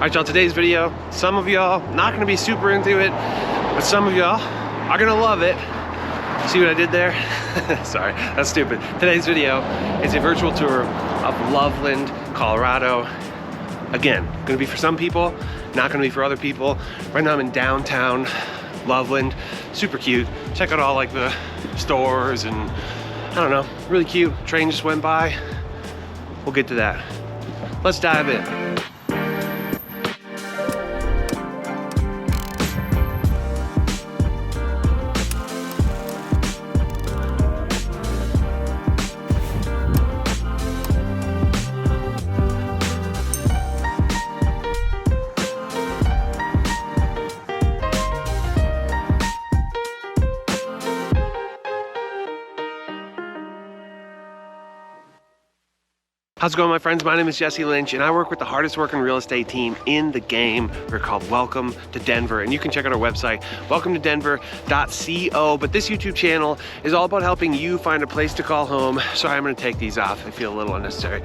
right, y'all, today's video, some of y'all not gonna be super into it, but some of y'all are gonna love it. See what I did there? Sorry, that's stupid. Today's video is a virtual tour of Loveland, Colorado. Again, gonna be for some people, not gonna be for other people. Right now I'm in downtown Loveland, super cute. Check out all like the stores and I don't know, really cute. Train just went by. We'll get to that. Let's dive in. How's it going, my friends? My name is Jesse Lynch and I work with the hardest working real estate team in the game. We're called Welcome to Denver, and you can check out our website, welcometodenver.co. But this YouTube channel is all about helping you find a place to call home. Sorry, I'm gonna take these off. I feel a little unnecessary.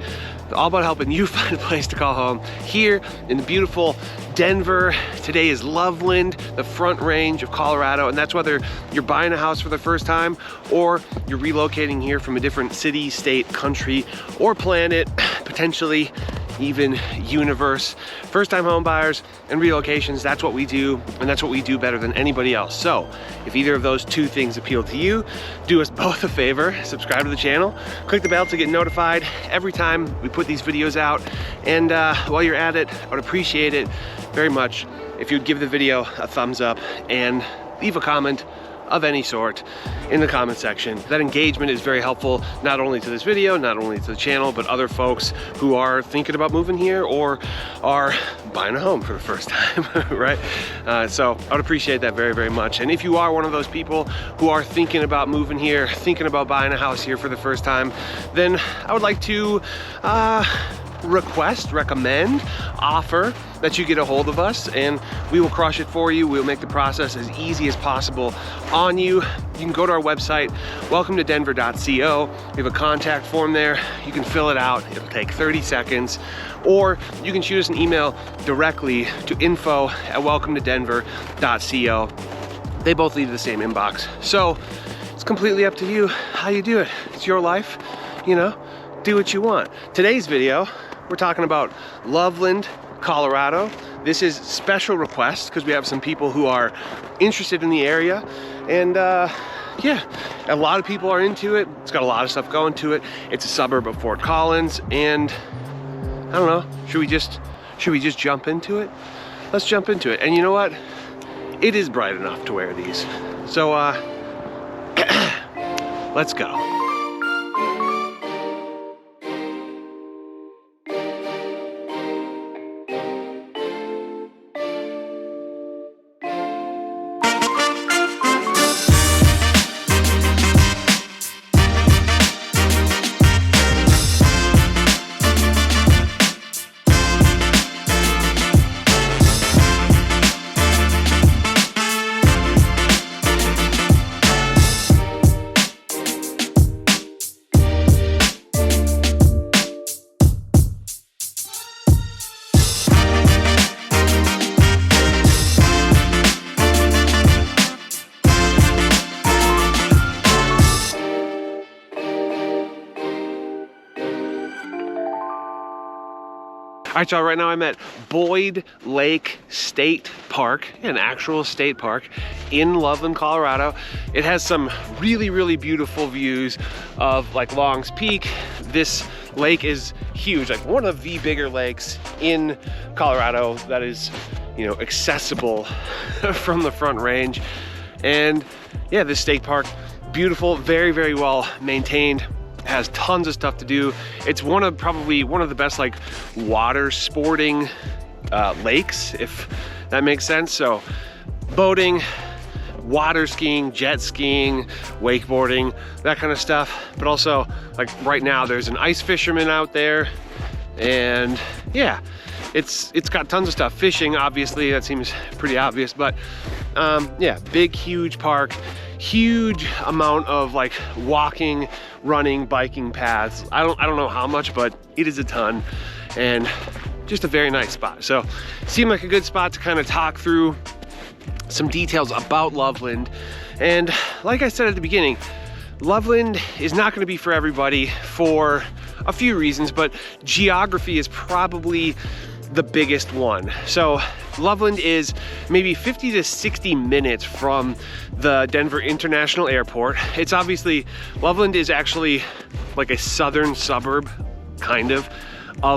All about helping you find a place to call home here in the beautiful Denver. Today is Loveland, the Front Range of Colorado, and that's whether you're buying a house for the first time or you're relocating here from a different city, state, country, or planet, potentially even universe. First-time home buyers and relocations, that's what we do, and that's what we do better than anybody else. So if either of those two things appeal to you, do us both a favor, subscribe to the channel, click the bell to get notified every time we put these videos out. And while you're at it, I would appreciate it very much if you'd give the video a thumbs up and leave a comment of any sort in the comment section. That engagement is very helpful, not only to this video, not only to the channel, but other folks who are thinking about moving here or are buying a home for the first time, right? So I would appreciate that very, very much. And if you are one of those people who are thinking about moving here, thinking about buying a house here for the first time, then I would like to recommend, offer that you get a hold of us, and we will crush it for you. We'll make the process as easy as possible on you. You can go to our website, welcometodenver.co. We have a contact form there. You can fill it out. It'll take 30 seconds. Or you can shoot us an email directly to info@welcometodenver.co. They both lead to the same inbox. So it's completely up to you how you do it. It's your life, you know, do what you want. Today's video, we're talking about Loveland, Colorado. This is special request because we have some people who are interested in the area, and yeah, a lot of people are into it. It's got a lot of stuff going to it. It's a suburb of Fort Collins, and I don't know, should we just jump into it? Let's jump into it. And you know what? It is bright enough to wear these. So let's go. All right, y'all, right now I'm at Boyd Lake State Park, an actual state park in Loveland, Colorado. It has some really, really beautiful views of like Long's Peak. This lake is huge, like one of the bigger lakes in Colorado that is, you know, accessible from the Front Range. And yeah, this state park, beautiful, very, very well maintained. Has tons of stuff to do. It's probably one of the best like water sporting lakes, if that makes sense. So boating, water skiing, jet skiing, wakeboarding, that kind of stuff. But also like right now there's an ice fisherman out there, and yeah, it's got tons of stuff. Fishing, obviously, that seems pretty obvious, but yeah, big, huge park, huge amount of like walking, running, biking paths. I don't know how much, but it is a ton. And just a very nice spot. So seemed like a good spot to kind of talk through some details about Loveland. And like I said at the beginning, Loveland is not going to be for everybody for a few reasons, but geography is probably the biggest one. So Loveland is maybe 50 to 60 minutes from the Denver International Airport. It's obviously, Loveland is actually like a southern suburb, kind of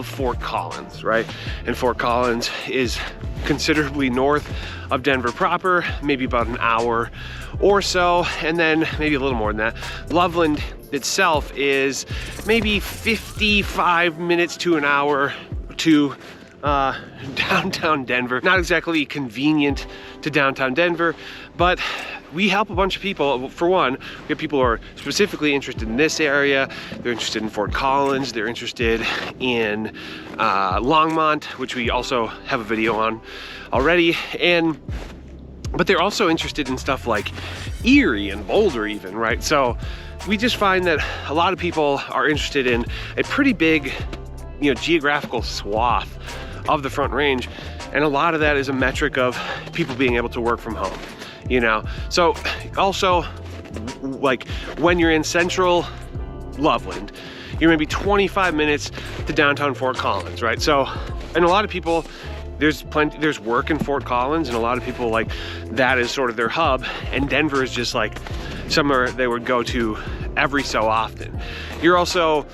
Fort Collins, right? And Fort Collins is considerably north of Denver proper, maybe about an hour or so, and then maybe a little more than that. Loveland itself is maybe 55 minutes to an hour to downtown Denver. Not exactly convenient to downtown Denver, but we help a bunch of people. For one, we have people who are specifically interested in this area. They're interested in Fort Collins. They're interested in Longmont, which we also have a video on already. But they're also interested in stuff like Erie and Boulder even, right? So we just find that a lot of people are interested in a pretty big, geographical swath of the Front Range. And a lot of that is a metric of people being able to work from home, So also, like when you're in central Loveland, you're maybe 25 minutes to downtown Fort Collins, right? So, and a lot of people, there's work in Fort Collins, and a lot of people like that is sort of their hub, and Denver is just like somewhere they would go to every so often. You're also,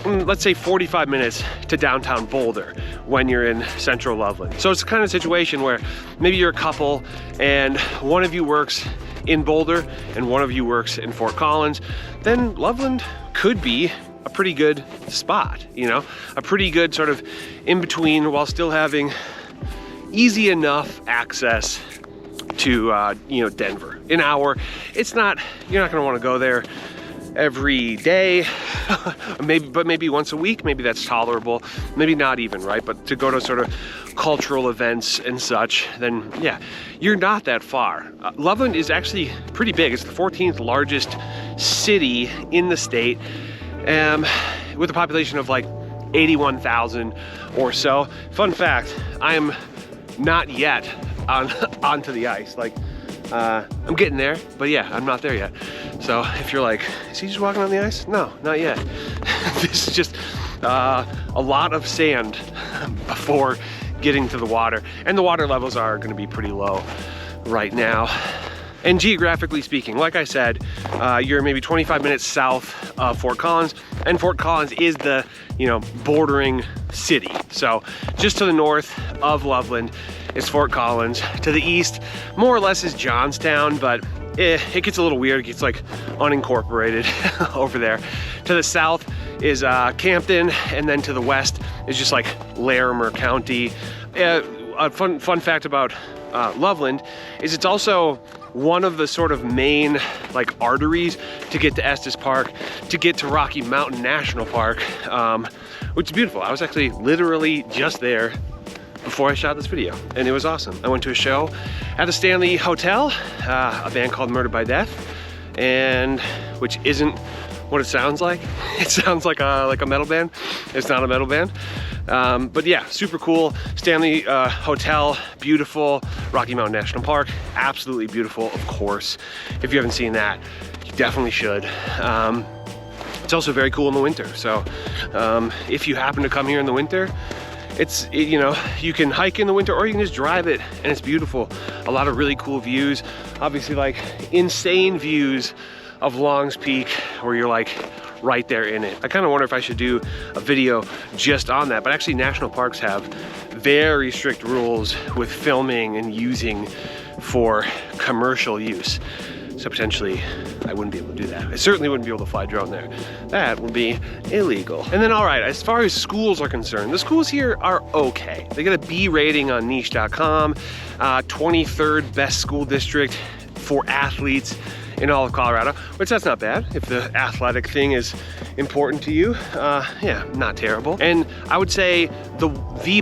let's say 45 minutes to downtown Boulder when you're in central Loveland. So it's the kind of situation where maybe you're a couple and one of you works in Boulder and one of you works in Fort Collins, then Loveland could be a pretty good spot, a pretty good sort of in between while still having easy enough access to, Denver. An hour, you're not gonna wanna go there every day, maybe once a week, maybe that's tolerable, maybe not even, right? But to go to sort of cultural events and such, then yeah, you're not that far. Loveland is actually pretty big. It's the 14th largest city in the state, with a population of like 81,000 or so. Fun fact, I am not yet onto the ice. Like, I'm getting there, but yeah, I'm not there yet. So if you're like, is he just walking on the ice? No, not yet. This is just a lot of sand before getting to the water. And the water levels are gonna be pretty low right now. And geographically speaking, like I said, you're maybe 25 minutes south of Fort Collins, and Fort Collins is the, bordering city. So just to the north of Loveland is Fort Collins. To the east, more or less, is Johnstown, but it gets a little weird. It gets like unincorporated over there. To the south is Campton, and then to the west is just like Larimer County. A fun fact about Loveland is it's also one of the sort of main like arteries to get to Estes Park, to get to Rocky Mountain National Park, which is beautiful. I was actually literally just there before I shot this video, and it was awesome. I went to a show at the Stanley Hotel, a band called Murdered by Death, and which isn't what it sounds like. It sounds like a metal band. It's not a metal band. But yeah, super cool. Stanley Hotel, beautiful. Rocky Mountain National Park, absolutely beautiful, of course. If you haven't seen that, you definitely should. It's also very cool in the winter. So if you happen to come here in the winter, you can hike in the winter, or you can just drive it, and it's beautiful. A lot of really cool views. Obviously, like insane views of Long's Peak, where you're like right there in it. I kind of wonder if I should do a video just on that, but actually national parks have very strict rules with filming and using for commercial use. So potentially I wouldn't be able to do that. I certainly wouldn't be able to fly drone there. That would be illegal. And then, all right, as far as schools are concerned, the schools here are okay. They get a B rating on niche.com, 23rd best school district for athletes in all of Colorado, which that's not bad. If the athletic thing is important to you, yeah, not terrible. And I would say the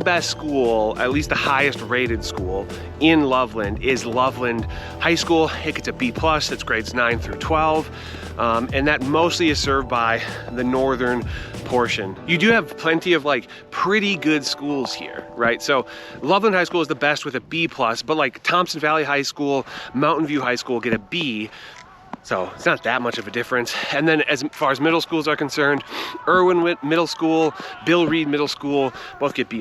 best school, at least the highest rated school in Loveland, is Loveland High School. It gets a B+, that's grades 9 through 12. And that mostly is served by the northern portion. You do have plenty of like pretty good schools here, right? So Loveland High School is the best with a B+, but like Thompson Valley High School, Mountain View High School get a B. So it's not that much of a difference. And then as far as middle schools are concerned, Irwin Middle School, Bill Reed Middle School, both get B-.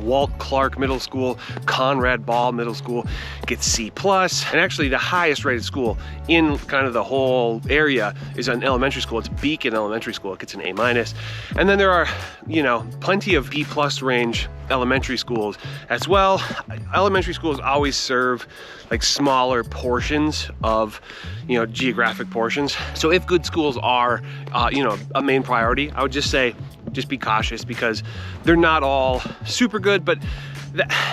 Walt Clark Middle School, Conrad Ball Middle School gets C+. And actually the highest rated school in kind of the whole area is an elementary school. It's Beacon Elementary School. It gets an A-. And then there are, you know, plenty of B+ range elementary schools as well. Elementary schools always serve like smaller portions of, you know, geographic portions. So if good schools are, you know, a main priority, I would just say, just be cautious because they're not all super good. But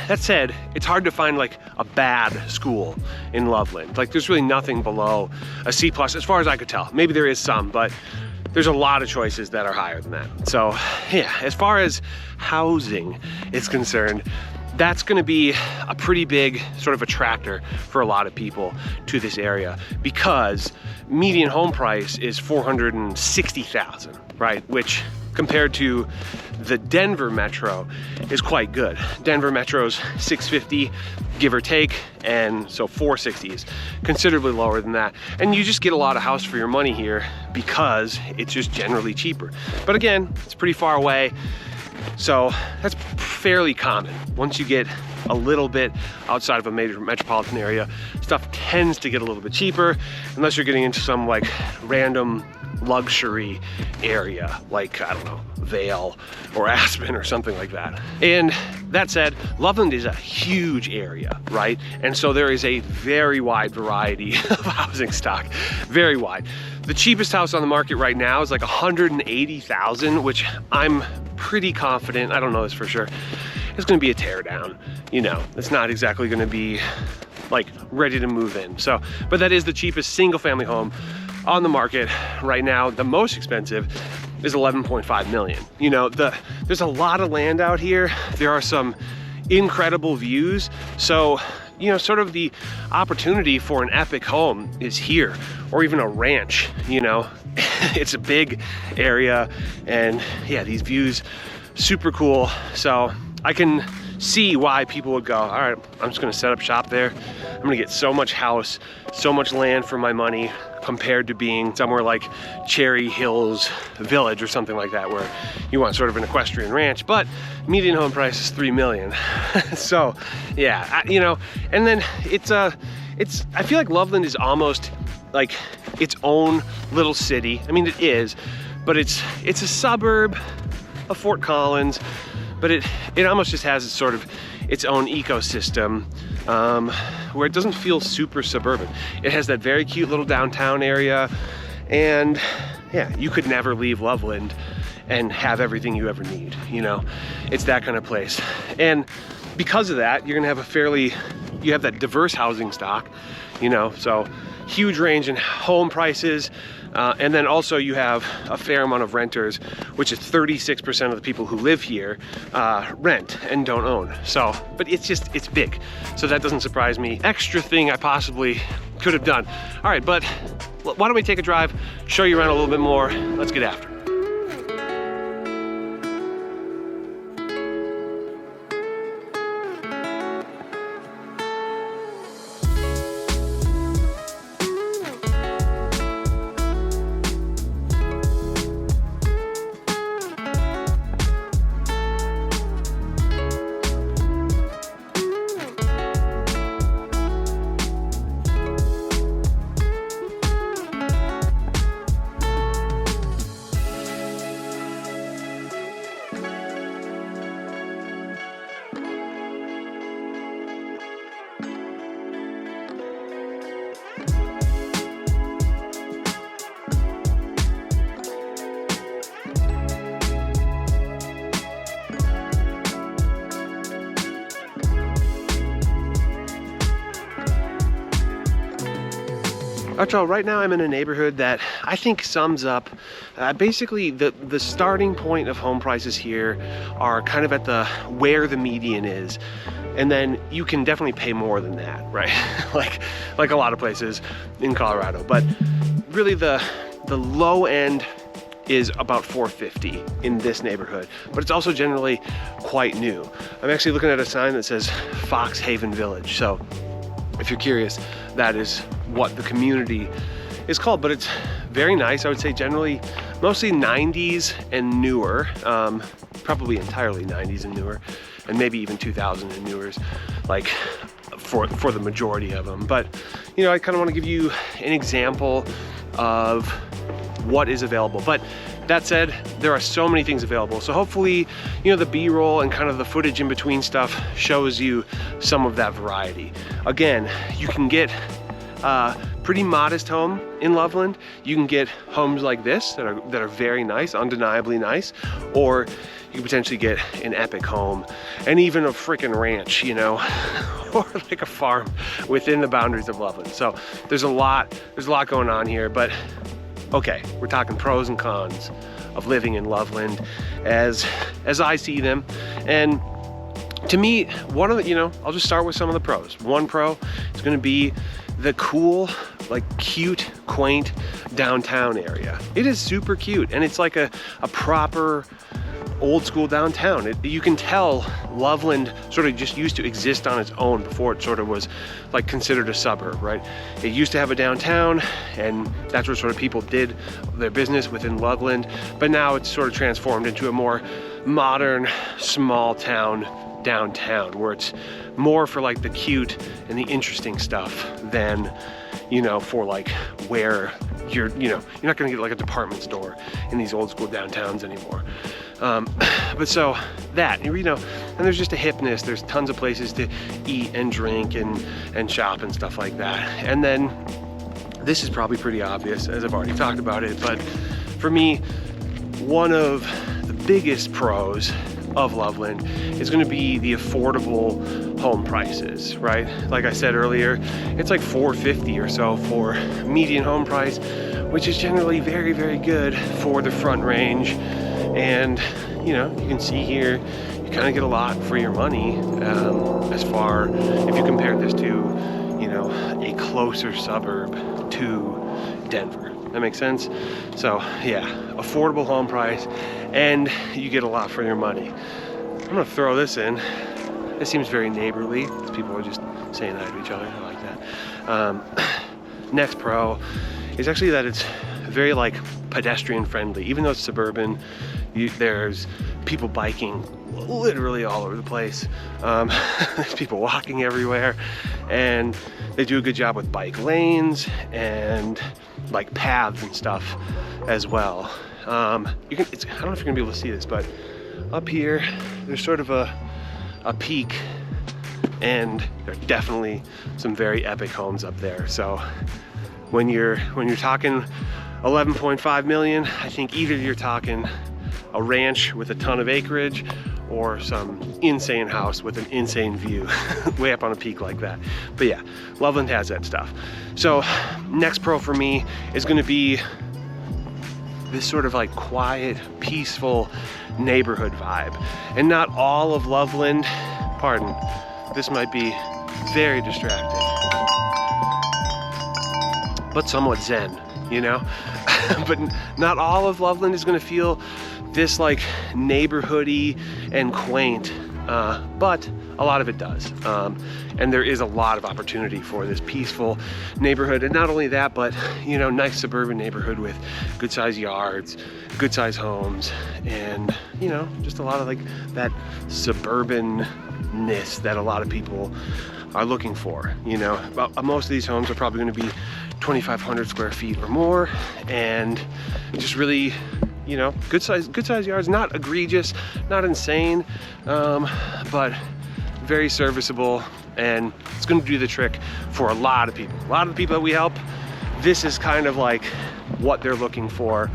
that said, it's hard to find like a bad school in Loveland. Like there's really nothing below a C+ as far as I could tell. Maybe there is some, but there's a lot of choices that are higher than that. So yeah, as far as housing is concerned, that's gonna be a pretty big sort of attractor for a lot of people to this area because median home price is $460,000, right? Which compared to the Denver metro is quite good. Denver metro's $650, give or take, and so $460 is considerably lower than that. And you just get a lot of house for your money here because it's just generally cheaper. But again, it's pretty far away, so that's fairly common. Once you get a little bit outside of a major metropolitan area, stuff tends to get a little bit cheaper unless you're getting into some like random luxury area like, I don't know, Vail or Aspen or something like that. And that said, Loveland is a huge area, right? And so there is a very wide variety of housing stock, very wide. The cheapest house on the market right now is like $180,000, which I'm pretty confident, I don't know this for sure, it's gonna be a tear down. You know, it's not exactly gonna be like ready to move in. So, but that is the cheapest single family home on the market right now. The most expensive is 11.5 million. You know, there's a lot of land out here. There are some incredible views. So, you know, sort of the opportunity for an epic home is here, or even a ranch, you know. It's a big area and yeah, these views, super cool. So I can see why people would go, all right, I'm just gonna set up shop there. I'm gonna get so much house, so much land for my money compared to being somewhere like Cherry Hills Village or something like that where you want sort of an equestrian ranch, but median home price is $3 million. So yeah, you know, and then I feel like Loveland is almost like its own little city. I mean, it is, but it's a suburb of Fort Collins, but it almost just has sort of its own ecosystem where it doesn't feel super suburban. It has that very cute little downtown area, and yeah, you could never leave Loveland and have everything you ever need, you know? It's that kind of place. And because of that, you're gonna have you have that diverse housing stock, you know, so huge range in home prices. And then also you have a fair amount of renters, which is 36% of the people who live here rent and don't own. So, but it's big. So that doesn't surprise me. Extra thing I possibly could have done. All right, but why don't we take a drive, show you around a little bit more. Let's get after it. Alright, y'all, right now I'm in a neighborhood that I think sums up basically the starting point of home prices here are kind of at the where the median is, and then you can definitely pay more than that, right? like a lot of places in Colorado, but really the low end is about $450 in this neighborhood, but it's also generally quite new. I'm actually looking at a sign that says Fox Haven Village, so if you're curious, that is what the community is called, but it's very nice. I would say generally mostly 90s and newer, probably entirely 90s and newer, and maybe even 2000 and newer, like for the majority of them. But you know, I kind of want to give you an example of what is available. But that said, there are so many things available. So hopefully, you know, the B-roll and kind of the footage in between stuff shows you some of that variety. Again, you can get a pretty modest home in Loveland. You can get homes like this that are very nice, undeniably nice, or you can potentially get an epic home and even a freaking ranch, you know, or like a farm within the boundaries of Loveland. So there's a lot going on here, but okay, we're talking pros and cons of living in Loveland as I see them. And to me, one of the, you know, I'll just start with some of the pros. One pro is going to be the cool, like cute, quaint downtown area. It is super cute, and it's like a proper old school downtown. You can tell Loveland sort of just used to exist on its own before it sort of was like considered a suburb, right? It used to have a downtown, and that's where sort of people did their business within Loveland, but now it's sort of transformed into a more modern, small town downtown, where it's more for like the cute and the interesting stuff than, you know, for like where you're not gonna get like a department store in these old school downtowns anymore. But so that, you know, and there's just a hipness, there's tons of places to eat and drink and shop and stuff like that. And then this is probably pretty obvious, as I've already talked about it, but for me, one of the biggest pros of Loveland is going to be the affordable home prices, right? Like I said earlier, it's like $450 or so for median home price, which is generally very, very good for the Front Range. And you know, you can see here, you kind of get a lot for your money, as far, if you compare this to, you know, a closer suburb to Denver. That makes sense? So yeah, affordable home price, and you get a lot for your money. I'm gonna throw this in. It seems very neighborly. People are just saying hi to each other. I like that. Next pro is actually that it's very like pedestrian friendly. Even though it's suburban, there's people biking literally all over the place. There's people walking everywhere, and they do a good job with bike lanes and like paths and stuff as well. I don't know if you're gonna be able to see this, but up here there's sort of a peak, and there are definitely some very epic homes up there. So when you're talking 11.5 million, I think either you're talking a ranch with a ton of acreage or some insane house with an insane view way up on a peak like that. But yeah, Loveland has that stuff. So next pro for me is going to be this sort of like quiet, peaceful neighborhood vibe. And not all of Loveland, pardon, this might be very distracting, but somewhat zen, you know? But not all of Loveland is going to feel this like neighborhoody and quaint, but a lot of it does. And there is a lot of opportunity for this peaceful neighborhood. And not only that, but you know, nice suburban neighborhood with good sized yards, good sized homes, and you know, just a lot of like that suburbanness that a lot of people are looking for. You know, most of these homes are probably going to be 2,500 square feet or more, and just really, you know, good size yards, not egregious, not insane, but very serviceable, and it's going to do the trick for a lot of people. A lot of the people that we help, this is kind of like what they're looking for,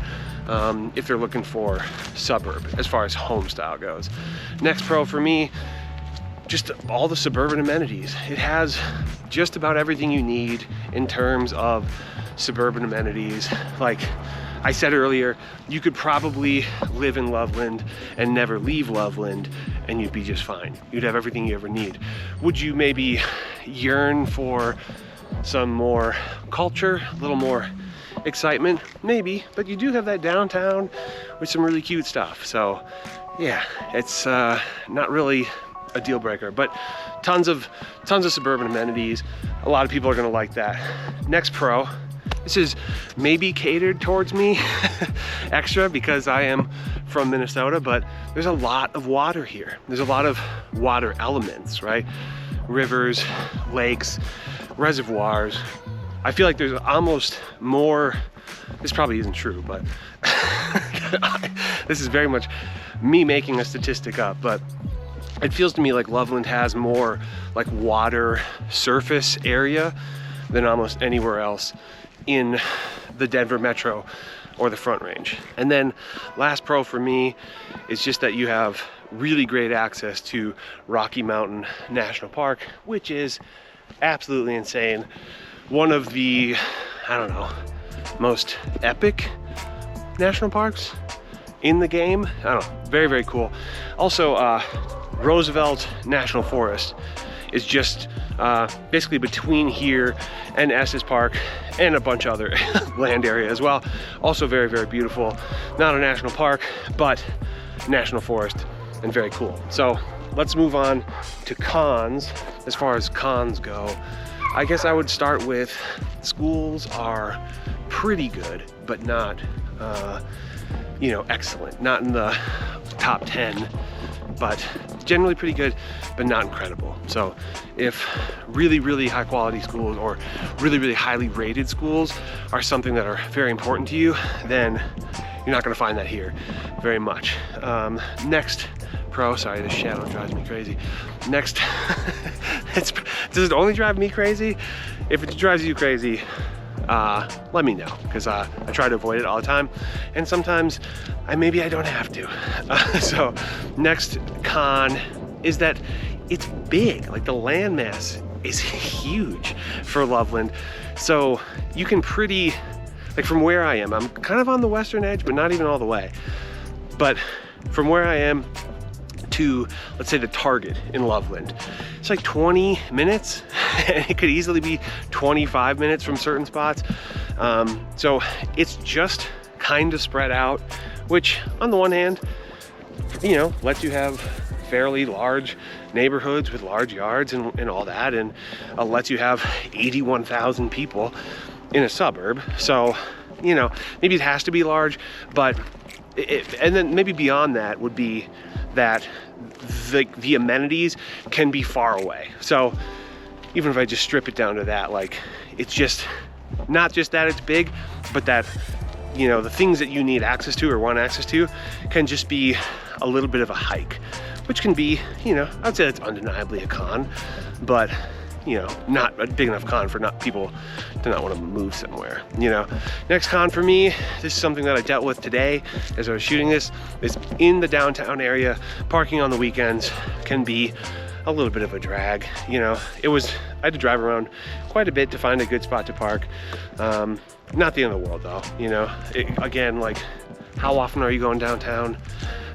if they're looking for suburb as far as home style goes. Next pro for me, just all the suburban amenities. It has just about everything you need in terms of suburban amenities. Like I said earlier, you could probably live in Loveland and never leave Loveland and you'd be just fine. You'd have everything you ever need. Would you maybe yearn for some more culture, a little more excitement? Maybe, but you do have that downtown with some really cute stuff. So yeah, it's not really a deal breaker, but tons of suburban amenities. A lot of people are gonna like that. Next pro, this is maybe catered towards me extra because I am from Minnesota, but there's a lot of water here. There's a lot of water elements, right? Rivers, lakes, reservoirs. I feel like there's almost more, this probably isn't true, but this is very much me making a statistic up, but it feels to me like Loveland has more like water surface area than almost anywhere else in the Denver metro or the Front Range. And then last pro for me is just that you have really great access to Rocky Mountain National Park, which is absolutely insane. One of the, I don't know, most epic national parks in the game. I don't know, very, very cool. Also, Roosevelt National Forest is just basically between here and Estes Park and a bunch of other land area as well. Also very, very beautiful. Not a national park, but national forest and very cool. So let's move on to cons. As far as cons go, I guess I would start with schools are pretty good, but not, you know, excellent. Not in the top 10, but generally pretty good, but not incredible. So if really, really high quality schools or really, really highly rated schools are something that are very important to you, then you're not gonna find that here very much. Next pro, sorry, this shadow drives me crazy. Next, does it only drive me crazy? If it drives you crazy, let me know, because I try to avoid it all the time, and sometimes maybe I don't have to. So next con is that it's big. Like the landmass is huge for Loveland, so you can pretty, like from where I am, I'm kind of on the western edge, but not even all the way, but from where I am to, let's say, the Target in Loveland, it's like 20 minutes and it could easily be 25 minutes from certain spots. So it's just kind of spread out, which on the one hand, you know, lets you have fairly large neighborhoods with large yards and all that, and lets you have 81,000 people in a suburb. So, you know, maybe it has to be large, but and then maybe beyond that would be that the amenities can be far away. So even if I just strip it down to that, like, it's just not just that it's big, but that, you know, the things that you need access to or want access to can just be a little bit of a hike, which can be, you know, I'd say that's undeniably a con, but, you know, not a big enough con for people to not want to move somewhere, you know. Next con for me, this is something that I dealt with today as I was shooting this, is in the downtown area, parking on the weekends can be a little bit of a drag, you know. I had to drive around quite a bit to find a good spot to park. Not the end of the world though, you know. Again, like, how often are you going downtown?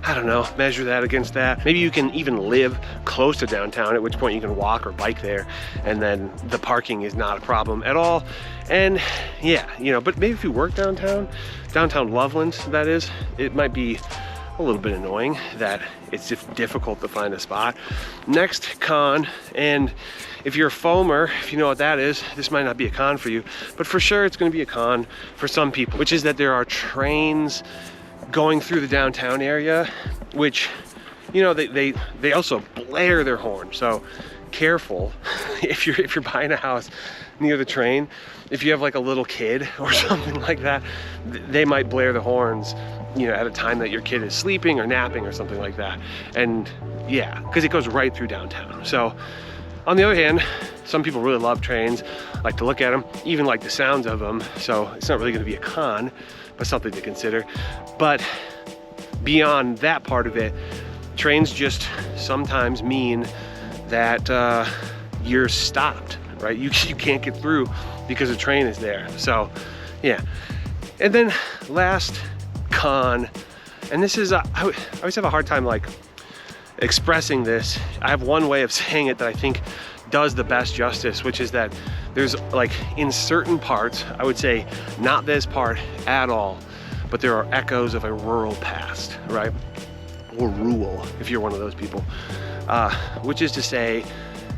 I don't know, measure that against that. Maybe you can even live close to downtown, at which point you can walk or bike there, and then the parking is not a problem at all. And yeah, you know, but maybe if you work downtown Loveland, that is, it might be a little bit annoying that it's just difficult to find a spot. Next con, and if you're a foamer, if you know what that is, this might not be a con for you, but for sure it's gonna be a con for some people, which is that there are trains going through the downtown area, which, you know, they also blare their horn. So careful if you're buying a house near the train. If you have like a little kid or something like that, they might blare the horns, you know, at a time that your kid is sleeping or napping or something like that. And yeah, because it goes right through downtown. So on the other hand, some people really love trains, like to look at them, even like the sounds of them. So it's not really going to be a con, but something to consider. But beyond that part of it, trains just sometimes mean that you're stopped, right? You can't get through because the train is there. So yeah. And then last con, and this is, I always have a hard time like expressing this. I have one way of saying it that I think does the best justice, which is that there's like in certain parts, I would say not this part at all, but there are echoes of a rural past, right? Or rural, if you're one of those people. Which is to say,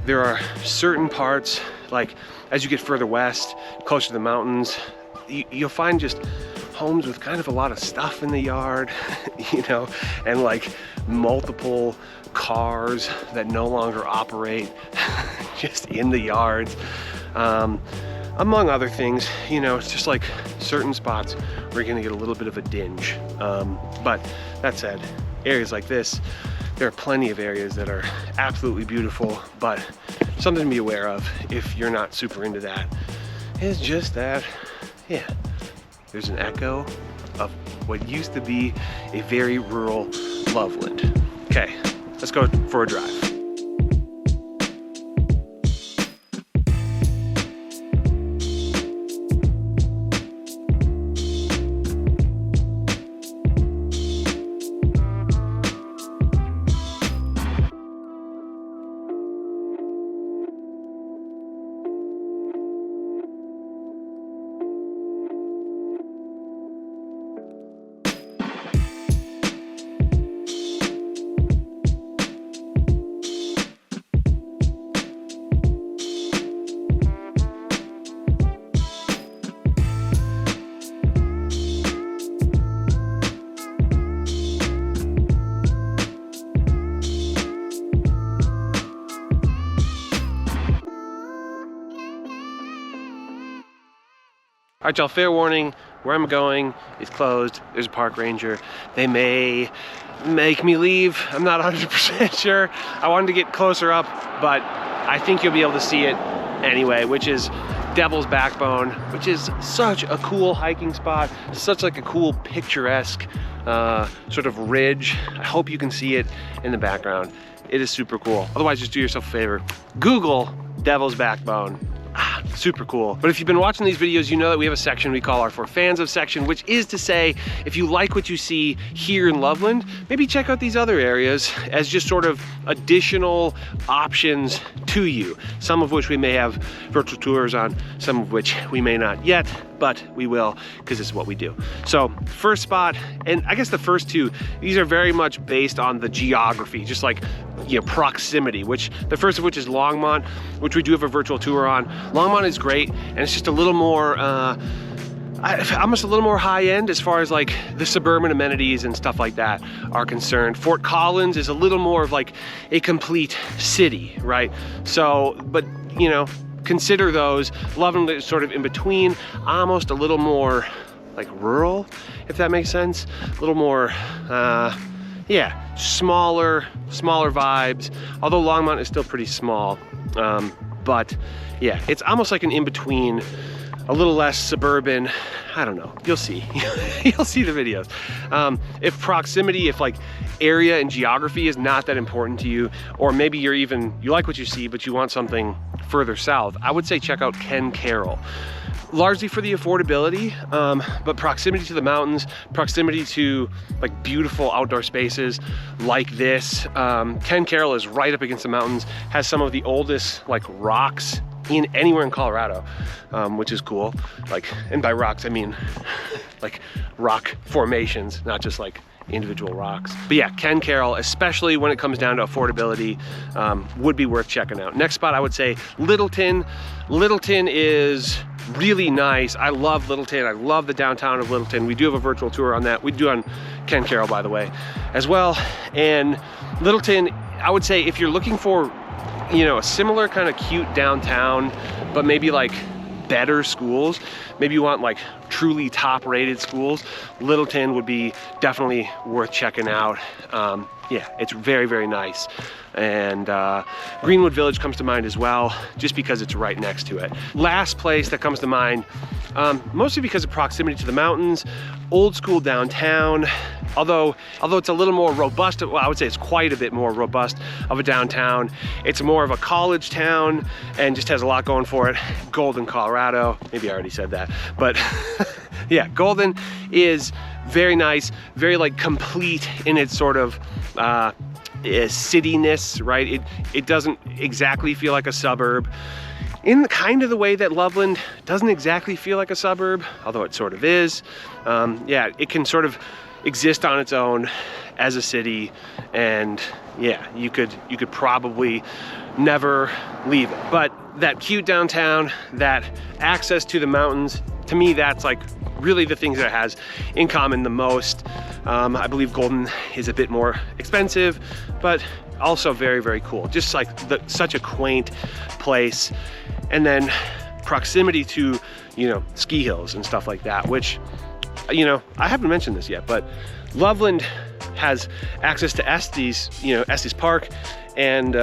there are certain parts, like as you get further west, closer to the mountains, you'll find just homes with kind of a lot of stuff in the yard, you know, and like multiple cars that no longer operate just in the yards. Among other things, you know, it's just like certain spots where you're gonna get a little bit of a dinge. But that said, areas like this, there are plenty of areas that are absolutely beautiful, but something to be aware of if you're not super into that is just that, yeah, there's an echo of what used to be a very rural Loveland. Okay, let's go for a drive. All right, y'all, fair warning, where I'm going is closed. There's a park ranger. They may make me leave. I'm not 100% sure. I wanted to get closer up, but I think you'll be able to see it anyway, which is Devil's Backbone, which is such a cool hiking spot, such like a cool picturesque sort of ridge. I hope you can see it in the background. It is super cool. Otherwise, just do yourself a favor. Google Devil's Backbone. Super cool. But if you've been watching these videos, you know that we have a section we call our For Fans of section, which is to say, if you like what you see here in Loveland, maybe check out these other areas as just sort of additional options to you, some of which we may have virtual tours on, some of which we may not yet, but we will, because this is what we do. So first spot, and I guess the first two, these are very much based on the geography, just like, you know, proximity, which the first of which is Longmont, which we do have a virtual tour on. Longmont is great, and it's just a little more, almost a little more high end as far as like the suburban amenities and stuff like that are concerned. Fort Collins is a little more of like a complete city, right? So, but you know, consider those. Loveland is sort of in between, almost a little more like rural, if that makes sense. A little more, yeah, smaller vibes, although Longmont is still pretty small. But yeah, it's almost like an in-between, a little less suburban. I don't know, you'll see. You'll see the videos. If proximity, if like area and geography is not that important to you, or maybe you like what you see, but you want something further south, I would say check out Ken Carroll. Largely for the affordability, but proximity to the mountains, proximity to like beautiful outdoor spaces like this. Ken Carroll is right up against the mountains, has some of the oldest like rocks in anywhere in Colorado, which is cool. Like, and by rocks I mean like rock formations, not just like individual rocks. But yeah, Ken Carroll, especially when it comes down to affordability, would be worth checking out. Next spot, I would say Littleton. Littleton is really nice. I love Littleton. I love the downtown of Littleton. We do have a virtual tour on that. We do on Ken Carroll, by the way, as well. And Littleton, I would say if you're looking for, you know, a similar kind of cute downtown, but maybe like better schools, maybe you want like truly top rated schools, Littleton would be definitely worth checking out. yeah, it's very, very nice. And Greenwood Village comes to mind as well, just because it's right next to it. Last place that comes to mind, mostly because of proximity to the mountains, old school downtown. Although it's a little more robust, well, I would say it's quite a bit more robust of a downtown. It's more of a college town and just has a lot going for it. Golden, Colorado. Maybe I already said that, but yeah, Golden is very nice, very like complete in its sort of cityness, right? It doesn't exactly feel like a suburb, in kind of the way that Loveland doesn't exactly feel like a suburb, although it sort of is. Yeah, it can sort of exist on its own as a city, and yeah, you could probably never leave it. But that cute downtown, that access to the mountains, to me, that's like really the things that it has in common the most. I believe Golden is a bit more expensive, but also very, very cool. Just like such a quaint place. And then proximity to, you know, ski hills and stuff like that, which, you know, I haven't mentioned this yet, but Loveland has access to Estes, you know, Estes Park and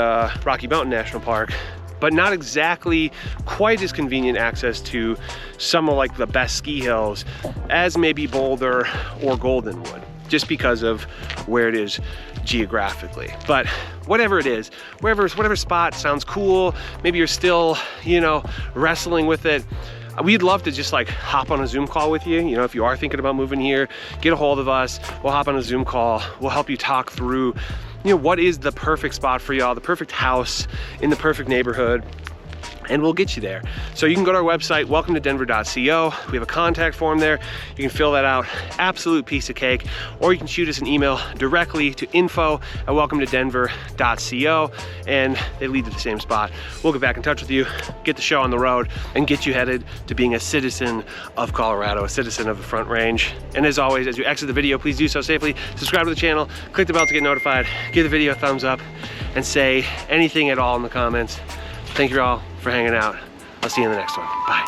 Rocky Mountain National Park, but not exactly quite as convenient access to some of like the best ski hills as maybe Boulder or Golden would, just because of where it is geographically. But whatever it is, whatever spot sounds cool, maybe you're still, you know, wrestling with it, we'd love to just like hop on a Zoom call with you. You know, if you are thinking about moving here, get a hold of us. We'll hop on a Zoom call. We'll help you talk through, you know, what is the perfect spot for y'all, the perfect house in the perfect neighborhood, and we'll get you there. So you can go to our website, welcometodenver.co. We have a contact form there. You can fill that out, absolute piece of cake, or you can shoot us an email directly to info@welcometodenver.co, and they lead to the same spot. We'll get back in touch with you, get the show on the road, and get you headed to being a citizen of Colorado, a citizen of the Front Range. And as always, as you exit the video, please do so safely. Subscribe to the channel, click the bell to get notified, give the video a thumbs up, and say anything at all in the comments. Thank you all for hanging out. I'll see you in the next one. Bye.